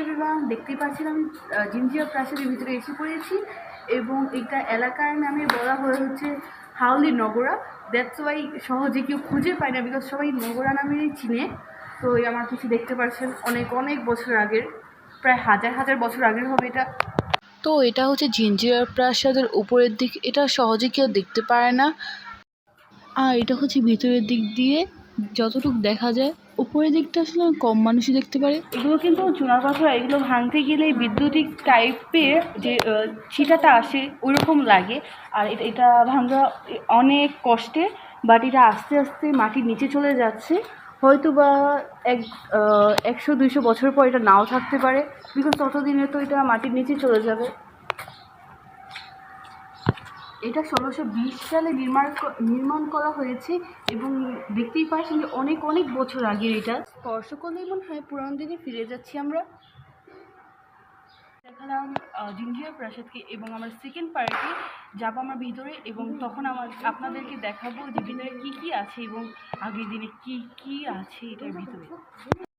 Everyone, দেখতেই পাচ্ছেন আমি জিঞ্জিয়া প্রাসাদের ভিতরে এসে পড়েছি এবং এটা এলাকার নামে বলা হচ্ছে হাউলি নগরা। দ্যাটস ওয়াই সহজে কেউ খুঁজে পায় না, বিকজ সবাই নগরা নামেই চিনে। তো আমার কিছু দেখতে পাচ্ছেন অনেক অনেক বছর আগের, প্রায় হাজার হাজার বছর আগের হবে এটা। তো এটা হচ্ছে জিঞ্জিরা প্রাসাদের উপরের দিক, এটা সহজে কেউ দেখতে পারে না। আর এটা হচ্ছে ভিতরের দিক দিয়ে যতটুকু দেখা যায়, উপরের দিকটা আসলে কম মানুষই দেখতে পারে। এগুলো কিন্তু চুনার পাথর, এগুলো ভাঙতে গেলে বিদ্যুতিক টাইপের যে ছিটাটা আসে ওইরকম লাগে। আর এটা ভাঙা অনেক কষ্টে, বাট এটা আস্তে আস্তে মাটির নিচে চলে যাচ্ছে। হয়তো বা 100-200 বছর পর এটা নাও থাকতে পারে, বিকজ ততদিনে তো এটা মাটির নিচে চলে যাবে। এটা 1620 সালে নির্মাণ করা হয়েছে এবং দেখতেই পাচ্ছেন যে অনেক অনেক বছর আগে। এটা স্পর্শ করলেই মনে হয় পুরানো দিনে ফিরে যাচ্ছি আমরা। দেখালাম জিঞ্জিয়া প্রাসাদকে এবং আমার সেকেন্ড পার্টে যাবো আমার ভিতরে, এবং তখন আপনাদেরকে দেখাবো যে ভিতরে কী কী আছে এবং আগের দিনে কী কী আছে এটার ভিতরে।